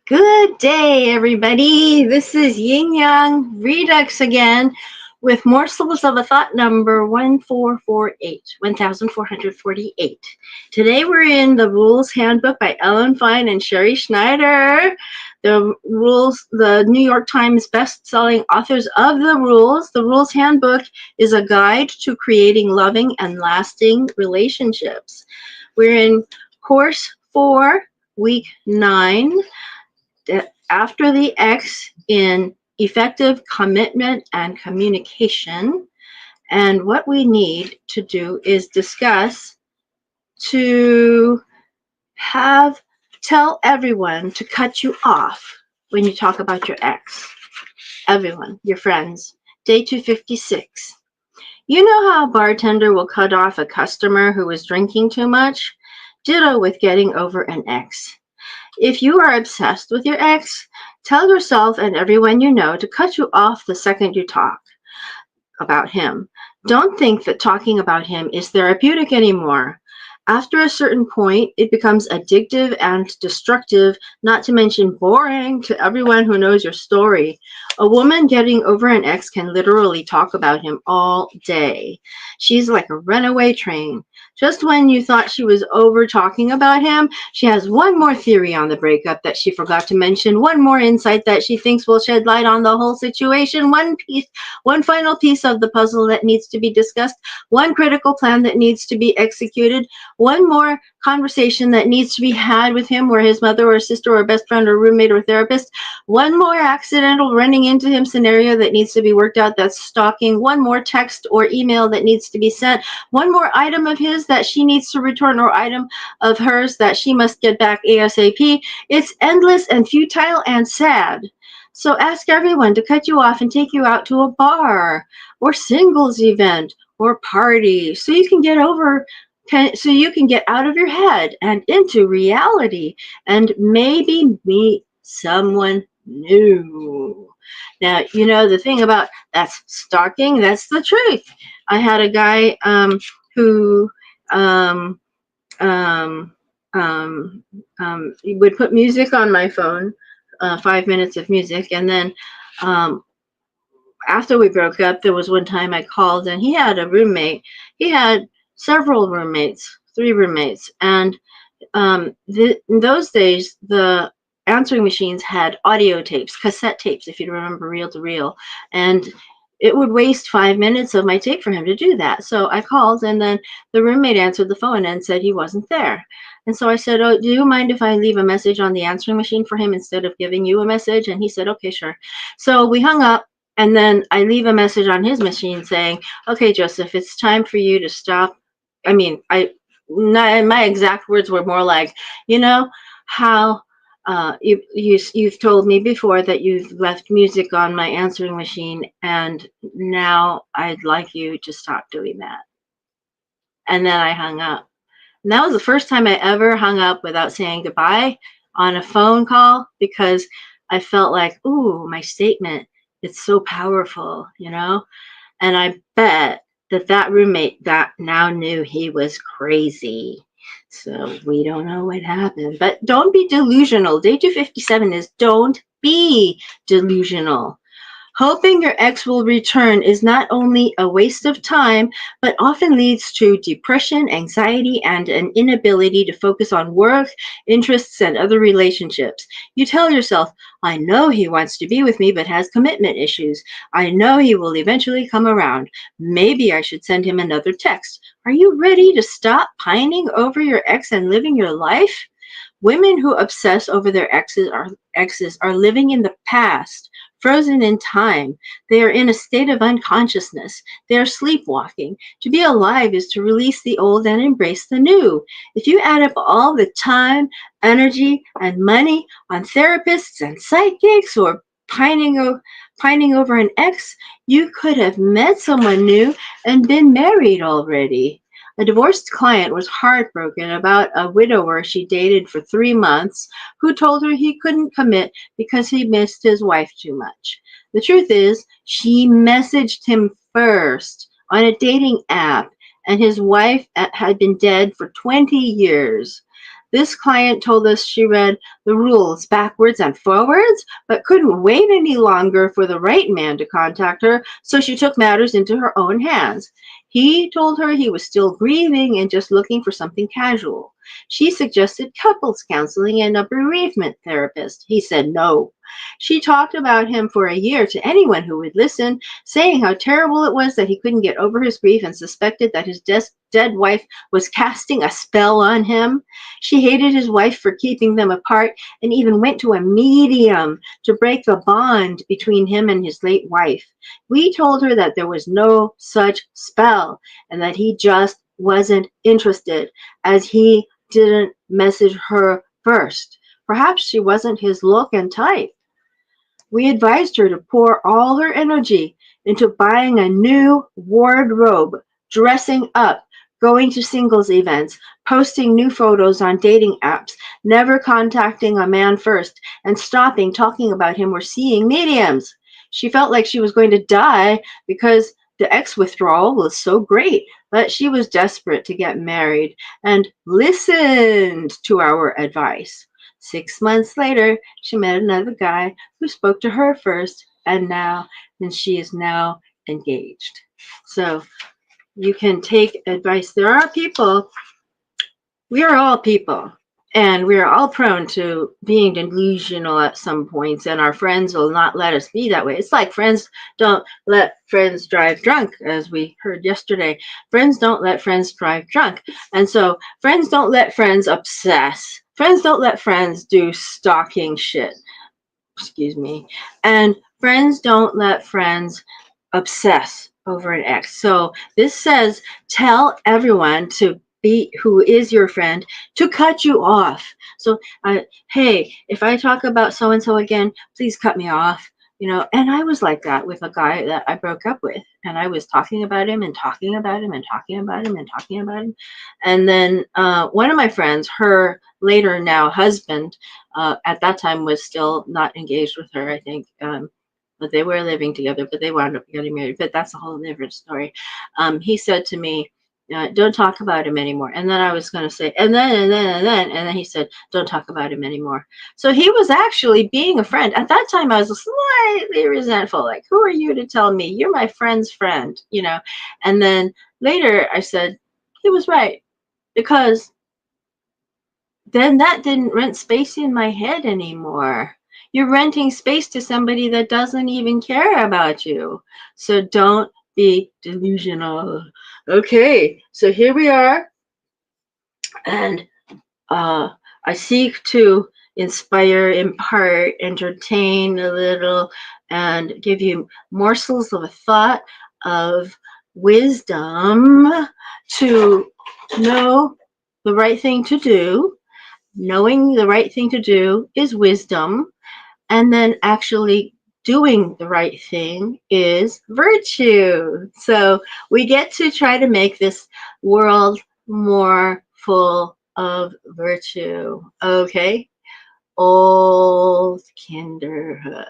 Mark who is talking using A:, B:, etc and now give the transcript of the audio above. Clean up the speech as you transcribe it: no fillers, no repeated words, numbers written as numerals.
A: Good day, everybody. This is Yin Yang Redux again with Morsels of a Thought number 1448. Today we're in the Rules Handbook by Fein and Sherrie Schneider. The New York Times best-selling authors of the rules. The Rules Handbook is a guide to creating loving and lasting relationships. We're in course 4, week 9. After the X in effective commitment and communication. And what we need to do is discuss to tell everyone to cut you off when you talk about your ex. Everyone, your friends. Day 256. You know how a bartender will cut off a customer who is drinking too much? Ditto with getting over an ex. If you are obsessed with your ex, tell yourself and everyone you know to cut you off the second you talk about him. Don't think that talking about him is therapeutic anymore. After a certain point, it becomes addictive and destructive, not to mention boring to everyone who knows your story. A woman getting over an ex can literally talk about him all day. She's like a runaway train. Just when you thought she was over talking about him, she has one more theory on the breakup that she forgot to mention, one more insight that she thinks will shed light on the whole situation, one final piece of the puzzle that needs to be discussed, one critical plan that needs to be executed, one more conversation that needs to be had with him or his mother or sister or best friend or roommate or therapist, one more accidental running into him scenario that needs to be worked out, that's stalking, one more text or email that needs to be sent, one more item of his that she needs to return or item of hers that she must get back ASAP. It's endless and futile and sad. So ask everyone to cut you off and take you out to a bar or singles event or party so you can get out of your head and into reality and maybe meet someone new. Now, you know, the thing about that's stalking, that's the truth. I had a guy who he would put music on my phone, 5 minutes of music, and then after we broke up, there was one time I called and he had a roommate. He had several roommates, 3 roommates, and in those days, the answering machines had audio tapes, cassette tapes, if you remember, reel to reel, and it would waste 5 minutes of my tape for him to do that. So I called, and then the roommate answered the phone and said he wasn't there. And so I said, "Oh, do you mind if I leave a message on the answering machine for him instead of giving you a message?" And he said, "Okay, sure." So we hung up, and then I leave a message on his machine saying, "Okay, Joseph, it's time for you to stop." I mean, my exact words were more like, you know, how you've told me before that you've left music on my answering machine, and now I'd like you to stop doing that. And then I hung up. And that was the first time I ever hung up without saying goodbye on a phone call, because I felt like, ooh, my statement, it's so powerful, you know? And I bet that roommate that now knew he was crazy. So we don't know what happened. But don't be delusional. Day 257 is don't be delusional. Hoping your ex will return is not only a waste of time, but often leads to depression, anxiety, and an inability to focus on work, interests, and other relationships. You tell yourself, I know he wants to be with me, but has commitment issues. I know he will eventually come around. Maybe I should send him another text. Are you ready to stop pining over your ex and living your life? Women who obsess over their exes are living in the past, frozen in time. They are in a state of unconsciousness. They are sleepwalking. To be alive is to release the old and embrace the new. If you add up all the time, energy, and money on therapists and psychics or pining over an ex, you could have met someone new and been married already. A divorced client was heartbroken about a widower she dated for 3 months who told her he couldn't commit because he missed his wife too much. The truth is, she messaged him first on a dating app, and his wife had been dead for 20 years. This client told us she read the rules backwards and forwards, but couldn't wait any longer for the right man to contact her, so she took matters into her own hands. He told her he was still grieving and just looking for something casual. She suggested couples counseling and a bereavement therapist. He said no. She talked about him for a year to anyone who would listen, saying how terrible it was that he couldn't get over his grief and suspected that his dead wife was casting a spell on him. She hated his wife for keeping them apart and even went to a medium to break the bond between him and his late wife. We told her that there was no such spell and that he just wasn't interested, as he didn't message her first. Perhaps she wasn't his look and type. We advised her to pour all her energy into buying a new wardrobe, dressing up, going to singles events, posting new photos on dating apps, never contacting a man first, and stopping talking about him or seeing mediums. She felt like she was going to die because the ex withdrawal was so great, but she was desperate to get married and listened to our advice. 6 months later, she met another guy who spoke to her first, and she is now engaged. So you can take advice. There are people, we are all people, and we are all prone to being delusional at some points, and our friends will not let us be that way. It's like friends don't let friends drive drunk, as we heard yesterday. Friends don't let friends drive drunk. And so friends don't let friends obsess. Friends don't let friends do stalking shit. Excuse me. And friends don't let friends obsess over an ex. So this says, tell everyone to be who is your friend to cut you off. So, hey, if I talk about so and so again, please cut me off. And I was like that with a guy that I broke up with, and I was talking about him and talking about him and talking about him and talking about him. And then one of my friends, her later now husband, at that time was still not engaged with her, I think. But they were living together, but they wound up getting married. But that's a whole different story. He said to me, don't talk about him anymore. And then I was going to say, and then he said, don't talk about him anymore. So he was actually being a friend. At that time, I was slightly resentful. Like, who are you to tell me? You're my friend's friend, And then later I said, he was right. Because then that didn't rent space in my head anymore. You're renting space to somebody that doesn't even care about you. So don't be delusional. Okay, so here we are. And I seek to inspire, impart, entertain a little, and give you morsels of a thought of wisdom to know the right thing to do. Knowing the right thing to do is wisdom, and then actually doing the right thing is virtue. So we get to try to make this world more full of virtue. Okay? Old kinderhook.